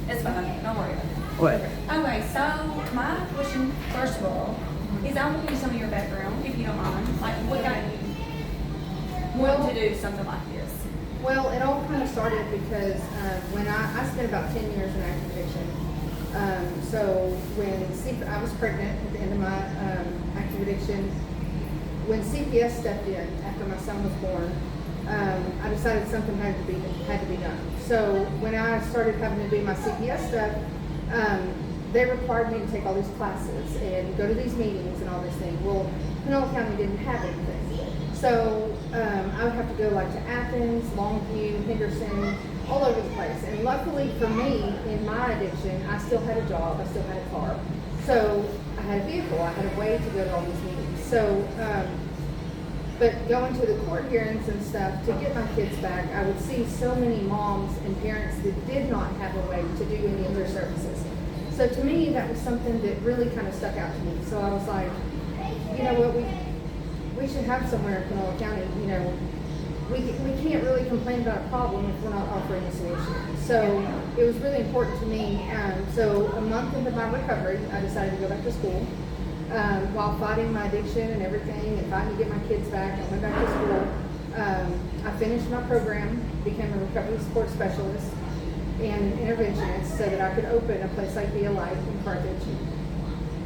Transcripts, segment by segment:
It's fine. Don't worry about it. What? Okay, so my question, first of all, is I want to some of your background, if you don't mind. Like, what got you want to do something like this? Well, it all kind of started because when I spent about 10 years in active addiction. So I was pregnant at the end of my active addiction. When CPS stepped in after my son was born, I decided something had to be done. So when I started having to do my CPS stuff, they required me to take all these classes and go to these meetings and all this thing. Well, Pinellas County didn't have anything. So I would have to go like to Athens, Longview, Henderson, all over the place. And luckily for me, in my addiction, I still had a job, I still had a car. So I had a vehicle, I had a way to go to all these meetings. So, but going to the court hearings and stuff, to get my kids back, I would see so many moms and parents that did not have a way to do any of their services. So to me, that was something that really kind of stuck out to me. So I was like, you know what, we should have somewhere in Pinellas County, you know, we can't really complain about a problem if we're not offering a solution. So it was really important to me. So a month into my recovery, I decided to go back to school. While fighting my addiction and everything and fighting to get my kids back, I went back to school. I finished my program, became a recovery support specialist and an interventionist so that I could open a place like Be a Light in Carthage.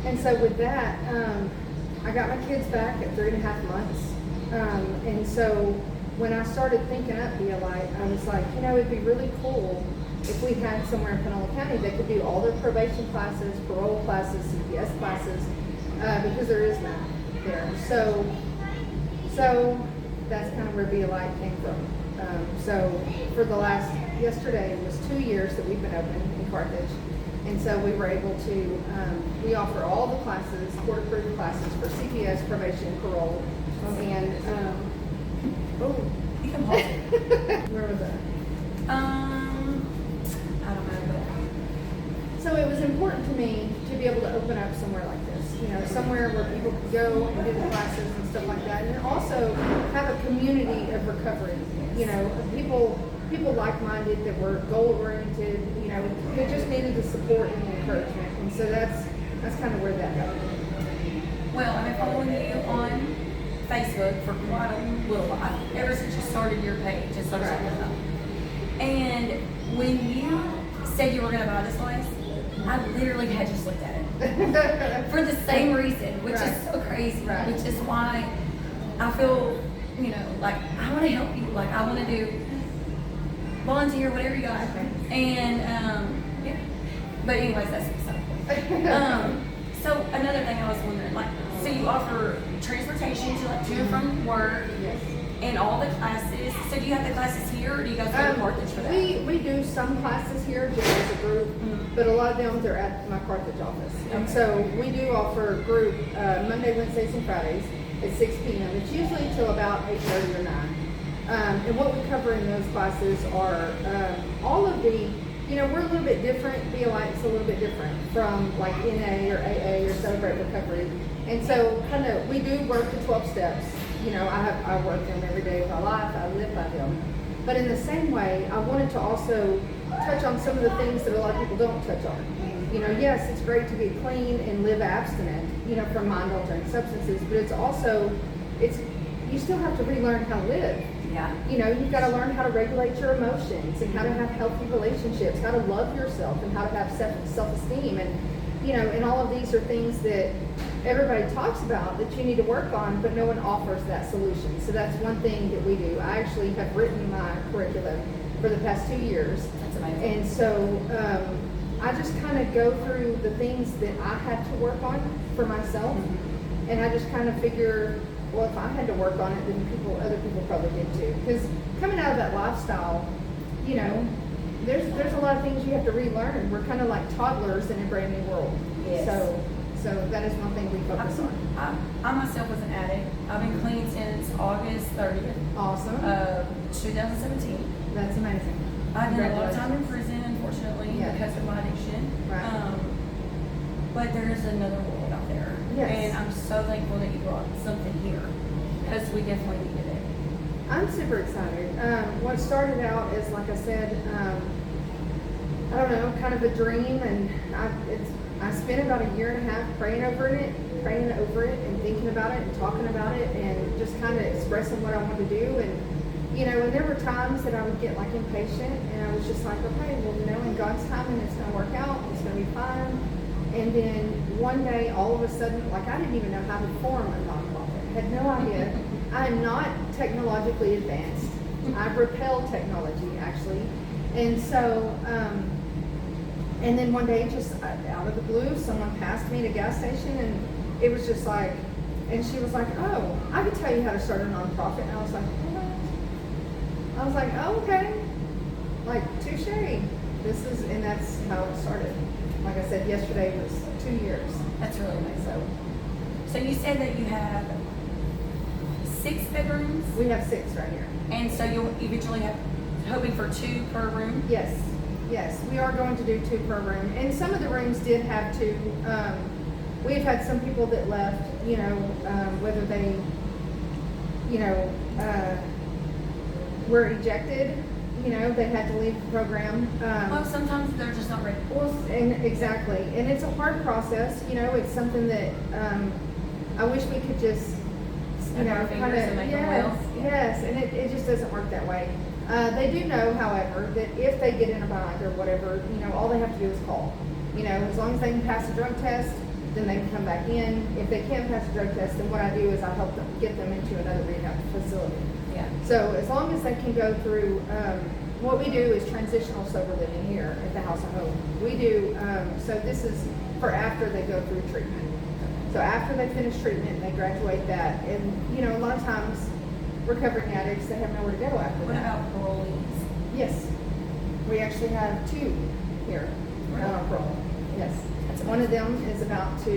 And so with that, I got my kids back at 3.5 months. And so when I started thinking up Be a Light, I was like, you know, it'd be really cool if we had somewhere in Pinellas County that could do all their probation classes, parole classes, CPS classes, because there is none there. So that's kind of where Be a Light came from. So for yesterday was 2 years that we've been open in Carthage. And so we were able to, we offer all the classes, court-approved classes for CPS, probation, parole, and, You can hold it. where was that? I don't know, but So it was important to me to be able to open up somewhere like this, you know, somewhere where people could go and do the classes and stuff like that, and also have a community of recovery, you know, people like-minded that were goal-oriented, you know, they just needed the support and the encouragement, and so that's kind of where that got. well, I've been following you on Facebook for quite a little while, ever since you started your page and started Right. something up. And when you said you were going to buy this place, I literally had just looked at it for the same reason, which Right. is so crazy, Right. which is why I feel, you know, like I want to help you, like I want to do volunteer, whatever you got. And yeah, but anyways, that's beside the point. So another thing I was wondering, like, so you offer transportation to like to and from work, Yes. and all the classes. So do you have the classes here, or do you guys go to Carthage for that? We do some classes here just as a group, but a lot of them they're at my Carthage office. And so we do offer group Monday, Wednesdays, and Fridays at 6 p.m. It's usually till about 8:30 or 9. And what we cover in those classes are all of the, you know, we're a little bit different. Be a Light's a little bit different from like NA or AA or Celebrate Recovery. And so kind of we do work the 12 steps. You know, I work them every day of my life. I live by them. But in the same way, I wanted to also touch on some of the things that a lot of people don't touch on. You know, yes, it's great to get clean and live abstinent, you know, from mind-altering substances, but it's also, you still have to relearn how to live. Yeah. You know, you've got to learn how to regulate your emotions and how to have healthy relationships, how to love yourself and how to have self-esteem. And, you know, and all of these are things that everybody talks about that you need to work on, but no one offers that solution. So that's one thing that we do. I actually have written my curriculum for the past 2 years. That's amazing. And so I just kind of go through the things that I had to work on for myself. And I just kind of figure, well, if I had to work on it, then other people probably did too. Because coming out of that lifestyle, you know, there's a lot of things you have to relearn. We're kind of like toddlers in a brand new world. Yes. So that is one thing we focus on. I myself was an addict. I've been clean since August 30th Awesome. of 2017. That's amazing. I did a lot of time in prison, unfortunately, Yeah. because of my addiction. Right. But there is another world out there. Yes. And I'm so thankful that you brought something here, because we definitely needed it. I'm super excited. What started out is, like I said, I don't know, kind of a dream, and I spent about a year and a half praying over it, and thinking about it, and talking about it, and just kind of expressing what I wanted to do. And and there were times that I would get like impatient, and I was just like, okay, well, in God's timing, it's going to work out. It's going to be fine. And then one day, all of a sudden, like I didn't even know how to form a nonprofit. I had no idea. I am not technologically advanced. I repel technology, actually. And so, and then one day, just out of the blue, someone passed me at a gas station, and it was just like, and she was like, oh, I could tell you how to start a nonprofit. And I was like, oh, okay. Like, touche. And that's how it started. Like I said, yesterday was 2 years. That's really nice. So you said that you have 6 bedrooms? We have 6 right here. And so you'll eventually have, hoping for 2 per room? Yes, we are going to do 2 per room. And some of the rooms did have 2. We've had some people that left, whether they, were ejected, they had to leave the program. Well, sometimes they're just not ready. Well, and exactly. And it's a hard process, it's something that I wish we could just, Snap our fingers and make them well. Yes, and it just doesn't work that way. They do know, however, that if they get in a bind or whatever, all they have to do is call. As long as they can pass a drug test, then they can come back in. If they can't pass a drug test, then what I do is I help them get them into another rehab facility. Yeah. So as long as they can go through, what we do is transitional sober living here at the House of Hope. We do, so this is for after they go through treatment. So after they finish treatment, they graduate that. And, a lot of times, recovering addicts, they have nowhere to go after What that. about parolees? Yes. We actually have 2 here on parole. Yes. One of them is about to,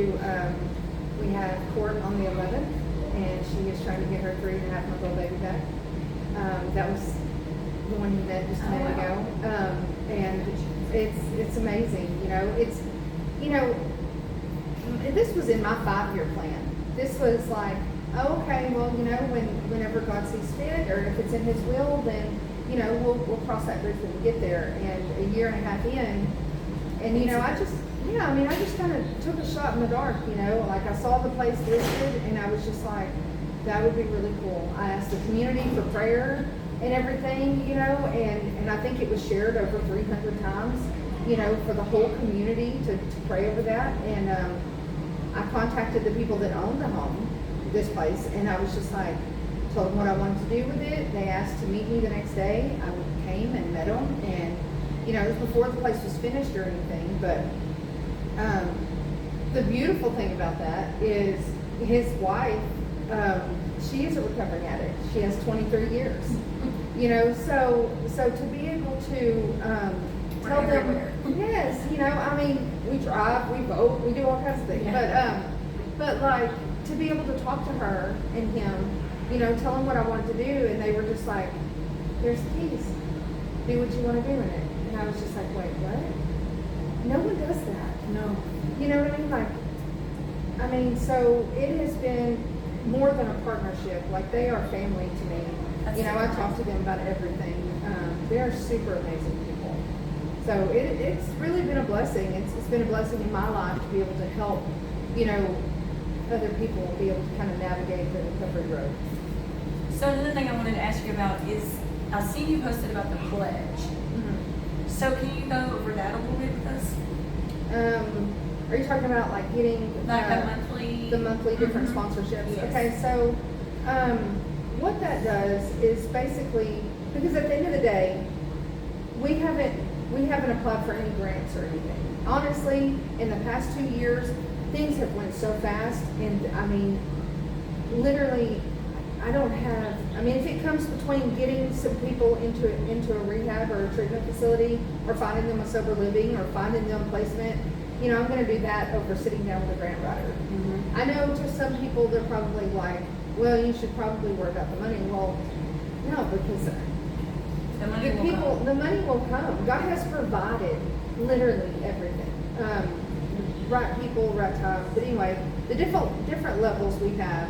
we have court on the 11th, and she is trying to get her 3.5-month-old baby back. That was the one you met just a minute ago. And it's amazing, this was in my 5-year plan. This was like, oh, okay, well, whenever God sees fit, or if it's in His will, then, we'll cross that bridge when we get there. And a year and a half in, and, I just kind of took a shot in the dark, like I saw the place listed, and I was just like, that would be really cool. I asked the community for prayer and everything, and I think it was shared over 300 times, for the whole community to pray over that. And I contacted the people that own the home, this place, and I was just like, told them what I wanted to do with it. They asked to meet me the next day. I came and met them, and it was before the place was finished or anything. But the beautiful thing about that is his wife. She is a recovering addict. She has 23 years. So to be able to tell them, yes, we drive, we vote, we do all kinds of things. Yeah. But like to be able to talk to her and him, tell them what I wanted to do, and they were just like, "Here's the keys. Do what you want to do in it." And I was just like, "Wait, what? No one does that." No. You know what I mean? So it has been more than a partnership. Like, they are family to me. That's I talk to them about everything. They're super amazing people. So it's really been a blessing. It's been a blessing in my life to be able to help, other people be able to kind of navigate the recovery road. So another thing I wanted to ask you about is, I've seen you posted about the pledge. Mm-hmm. So can you go over that a little bit with us? Are you talking about like getting Like the monthly different Mhm. sponsorships? Yes. Okay, so what that does is basically, because at the end of the day, we haven't applied for any grants or anything. Honestly, in the past 2 years, things have went so fast, and literally, if it comes between getting some people into a rehab or a treatment facility, or finding them a sober living, or finding them placement, I'm going to do that over sitting down with a grant writer. Mm-hmm. I know to some people they're probably like, well, you should probably worry about the money. Well, no, because The money will come. God has provided literally everything. Right people, right time. But anyway, the different levels we have.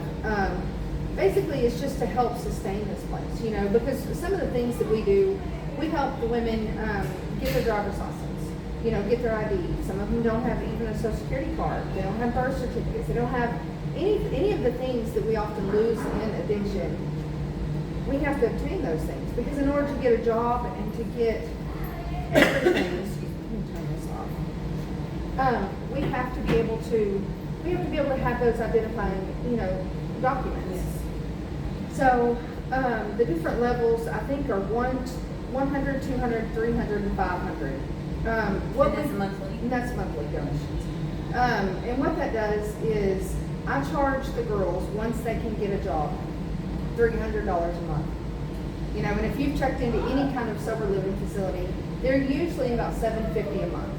Basically, it's just to help sustain this place, because some of the things that we do, we help the women get their driver's license. get their ID. Some of them don't have even a social security card. They don't have birth certificates. They don't have any of the things that we often lose in addiction. We have to obtain those things because in order to get a job and to get everything, excuse me, let me turn this off. We have to be able to have those identifying, documents. So the different levels I think are 100, 200, 300, and 500. That's monthly. That's monthly donations. And what that does is I charge the girls once they can get a job $300 a month. And if you've checked into any kind of sober living facility, they're usually about $750 a month.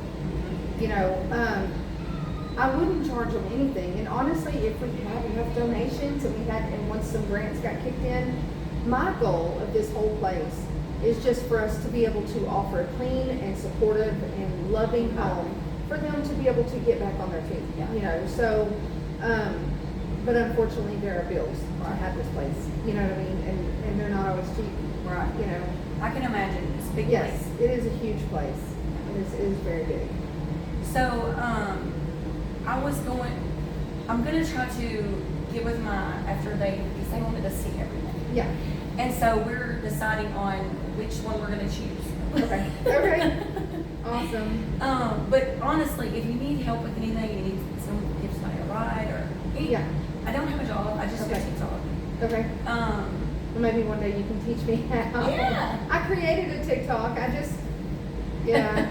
I wouldn't charge them anything. And honestly, if we had enough donations and once some grants got kicked in, my goal of this whole place is just for us to be able to offer a clean and supportive and loving home for them to be able to get back on their feet. So, but unfortunately there are bills to have this place, you know what I mean? And they're not always cheap. Right. I can imagine. It's a big Yes, place. it is a huge place. It is very big. So, I'm gonna try to get with after because they wanted to see everything. Yeah. And so we're deciding on which one we're gonna choose. Okay. Okay. Awesome. But honestly, if you need help with anything, you need give somebody a ride or Yeah. I don't have a job. I just go Okay. TikTok. Okay. Um, Well, maybe one day you can teach me how. Yeah. I created a TikTok. Yeah.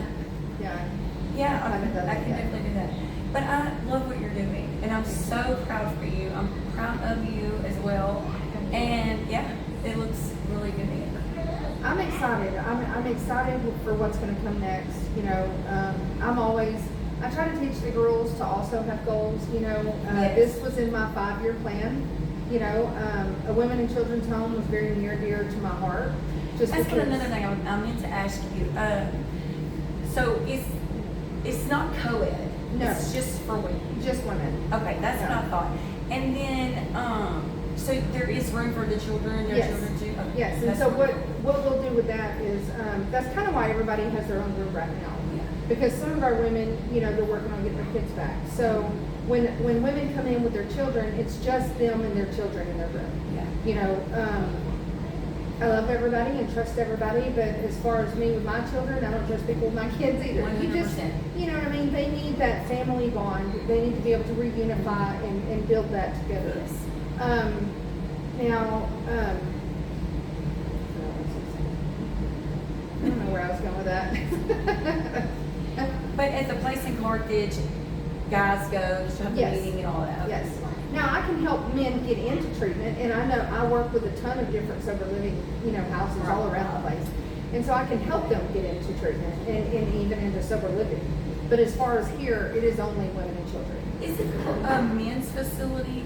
yeah, I haven't done I that can yet. definitely do that. But I love what you're doing, and I'm so proud for you. I'm proud of you as well. And yeah, it looks really good together. I'm excited. I'm excited for what's going to come next. I try to teach the girls to also have goals. Yes. This was in my 5-year plan. A women and children's home was very near and dear to my heart. Just That's because, another thing I meant to ask you. So it's not co-ed. No. It's just for women. just women. Okay, that's what I Yeah. thought. And then, so there is room for the children, their Yes. children too? Okay, Yes, and that's so what wonderful. we'll do with that is, that's kind of why everybody has their own room right now. Yeah. Because some of our women, they're working on getting their kids back. So when women come in with their children, it's just them and their children in their room. Yeah. I love everybody and trust everybody, but as far as me with my children, I don't trust people with my kids either. You just, 100%. you know what I mean? They need that family bond. They need to be able to reunify and build that together. Yes. Now, I don't know where I was going with that. But at the place in Carthage, guys go, just have the Yes. meeting and all that. Yes. Now I can help men get into treatment, and I know I work with a ton of different sober living, houses all around the place, and so I can help them get into treatment and even into sober living. But as far as here, it is only women and children. Is it a men's facility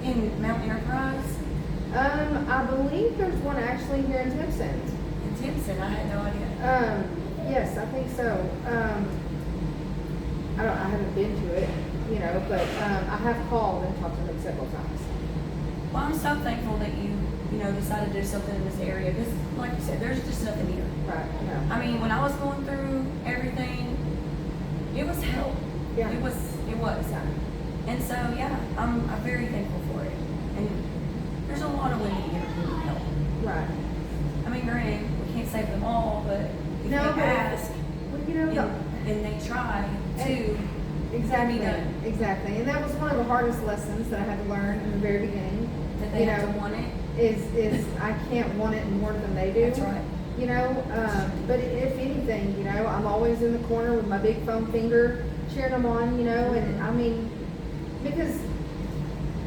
in Mount Enterprise? I believe there's one actually here in Timpson. In Timpson, I had no idea. Yes, I think so. I haven't been to it, but I have called and talked to them several times. Well, I'm so thankful that you decided to do something in this area because, like you said, there's just nothing here. Right. No. I mean, when I was going through everything, it was hell. Yeah. It was. And so, yeah, I'm very thankful for it. And there's a lot of women here who need help. Right. I mean, granted, we can't save them all, but if No, they but ask and they try to, Exactly. be done. Exactly. And that was one of the hardest lessons that I had to learn in the very beginning. that they have to want it. Is I can't want it more than they do. That's right. But if anything, I'm always in the corner with my big foam finger cheering them on, and I mean, because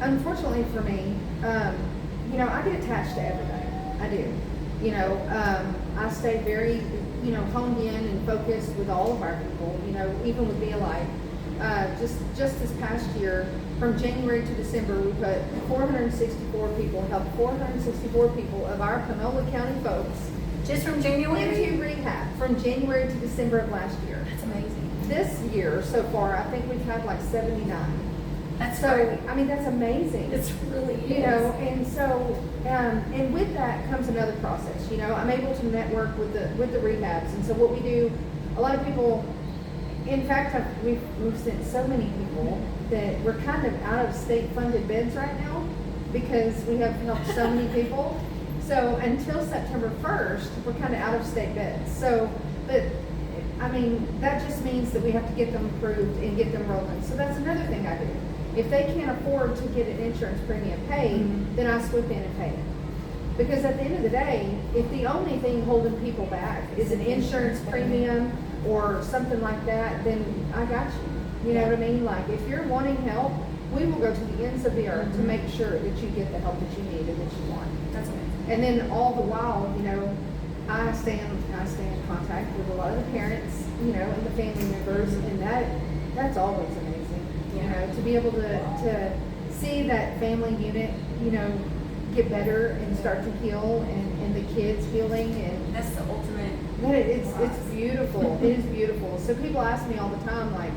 unfortunately for me, I get attached to everybody. I do. I stay very, honed in and focused with all of our people, even with Be Alive. Just this past year, from January to December, we put 464 people, helped 464 people of our Panola County folks Just from January? into rehab from January to December of last year. That's amazing. This year so far, I think we've had like 79. That's So, great. I mean, that's amazing. It's really And so, and with that comes another process. I'm able to network with the rehabs, and so what we do, a lot of people In fact, we've sent so many people that we're kind of out of state funded beds right now because we have helped so many people. So until September 1st, we're kind of out of state beds. So, but I mean, that just means that we have to get them approved and get them rolling. So that's another thing I do. If they can't afford to get an insurance premium paid, then I swoop in and pay it. Because at the end of the day, if the only thing holding people back is an insurance premium or something like that, then I got you. You know what I mean? Like, if you're wanting help, we will go to the ends of the earth to make sure that you get the help that you need and that you want. That's amazing. And then all the while, you know, I stay in contact with a lot of the parents, you know, and the family members, and that's always amazing. You know, to be able to see that family unit, you know, get better and start to heal, and the kids healing, and That's the ultimate. it's beautiful. It is beautiful. So people ask me all the time, like,